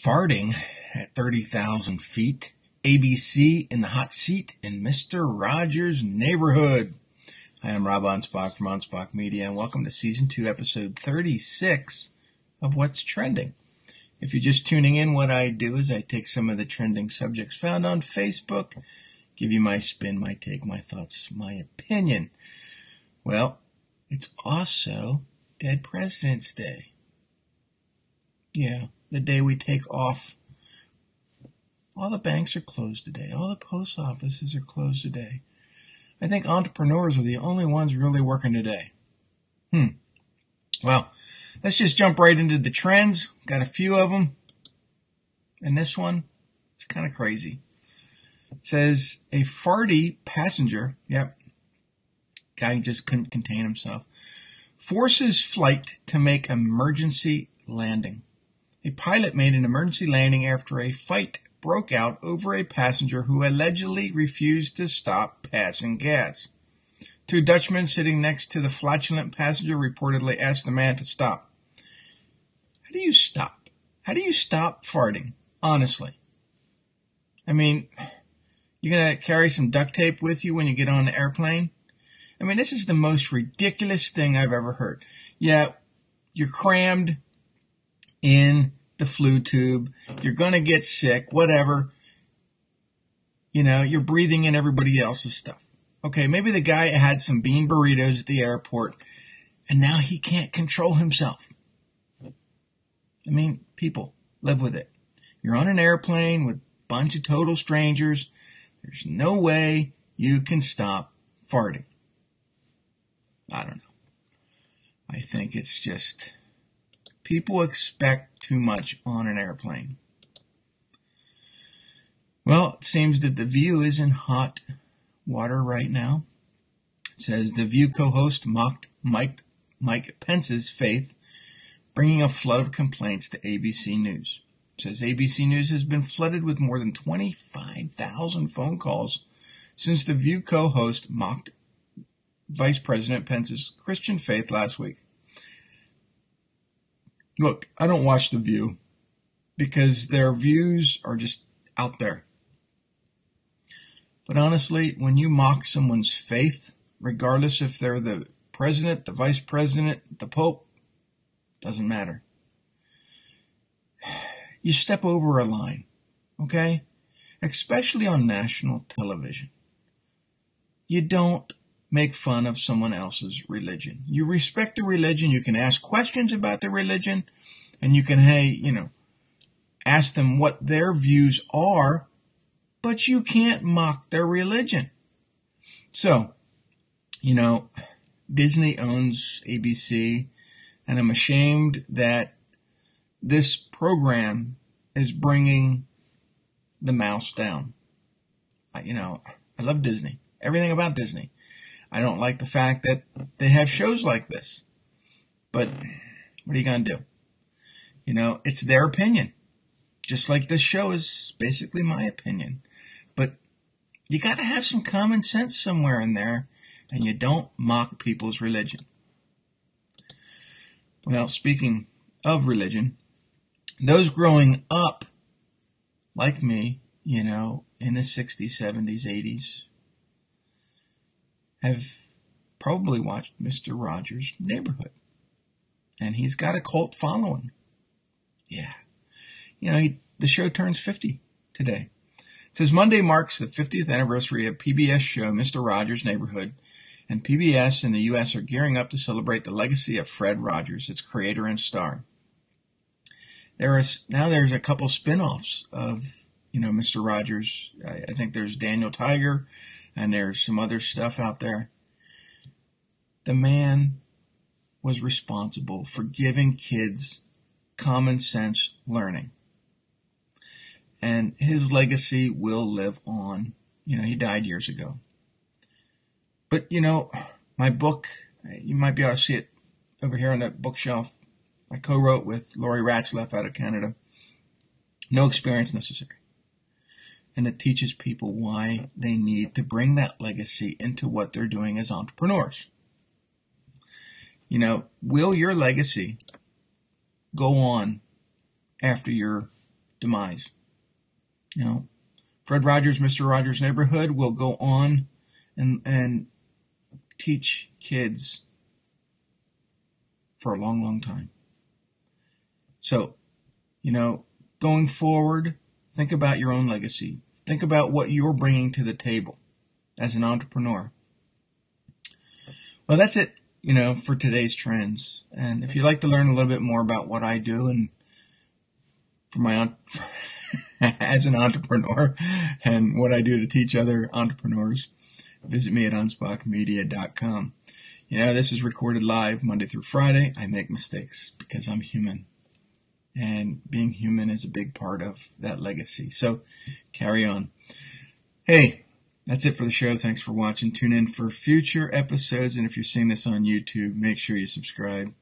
Farting at 30,000 feet. ABC in the hot seat in Mr. Rogers' neighborhood. Hi, I'm Rob Anspach from Anspach Media, and welcome to Season 2, Episode 36 of What's Trending. If you're just tuning in, what I do is I take some of the trending subjects found on Facebook, give you my spin, my take, my thoughts, my opinion. Well, it's also Dead President's Day. Yeah, the day we take off. All the banks are closed today. All the post offices are closed today. I think entrepreneurs are the only ones really working today. Well, let's just jump right into the trends. Got a few of them. And this one is kind of crazy. It says a farty passenger, guy just couldn't contain himself, forces flight to make emergency landing. A pilot made an emergency landing after a fight broke out over a passenger who allegedly refused to stop passing gas. Two Dutchmen sitting next to the flatulent passenger reportedly asked the man to stop. How do you stop? How do you stop farting? Honestly. I mean, you're going to carry some duct tape with you when you get on the airplane? I mean, this is the most ridiculous thing I've ever heard. Yeah, you're crammed in the flu tube. You're going to get sick, whatever. You know, you're breathing in everybody else's stuff. Okay, maybe the guy had some bean burritos at the airport, and now he can't control himself. I mean, people, live with it. You're on an airplane with a bunch of total strangers. There's no way you can stop farting. I don't know. I think it's just people expect too much on an airplane. Well, it seems that The View is in hot water right now. It says The View co-host mocked Mike Pence's faith, bringing a flood of complaints to ABC News. It says ABC News has been flooded with more than 25,000 phone calls since The View co-host mocked Vice President Pence's Christian faith last week. Look, I don't watch The View because their views are just out there. But honestly, when you mock someone's faith, regardless if they're the president, the vice president, the pope, doesn't matter. You step over a line, okay? Especially on national television. You don't make fun of someone else's religion. You respect the religion. You can ask questions about the religion, and you can, ask them what their views are, but you can't mock their religion. So, Disney owns ABC, and I'm ashamed that this program is bringing the mouse down. I love Disney. Everything about Disney. I don't like the fact that they have shows like this. But what are you going to do? It's their opinion. Just like this show is basically my opinion. But you got to have some common sense somewhere in there, and you don't mock people's religion. Well, speaking of religion, those growing up like me, in the 60s, 70s, 80s, have probably watched Mr. Rogers' Neighborhood. And he's got a cult following. Yeah. The show turns 50 today. It says Monday marks the 50th anniversary of PBS show Mr. Rogers' Neighborhood, and PBS and the U.S. are gearing up to celebrate the legacy of Fred Rogers, its creator and star. There's a couple spin-offs of, Mr. Rogers. I think there's Daniel Tiger, and there's some other stuff out there. The man was responsible for giving kids common sense learning. And his legacy will live on. He died years ago. But, my book, you might be able to see it over here on that bookshelf. I co-wrote with Lori Ratzlaff out of Canada. No experience necessary. And it teaches people why they need to bring that legacy into what they're doing as entrepreneurs. Will your legacy go on after you're demise. You know, Fred Rogers, Mr. Rogers' Neighborhood will go on and teach kids for a long, long time. So, you know, going forward, think about your own legacy. Think about what you're bringing to the table as an entrepreneur. Well, that's it, you know, for today's trends. And if you'd like to learn a little bit more about what I do and for my as an entrepreneur and what I do to teach other entrepreneurs, visit me at anspachmedia.com. You know, this is recorded live Monday through Friday. I make mistakes because I'm human. And being human is a big part of that legacy. So carry on. Hey, that's it for the show. Thanks for watching. Tune in for future episodes. And if you're seeing this on YouTube, make sure you subscribe.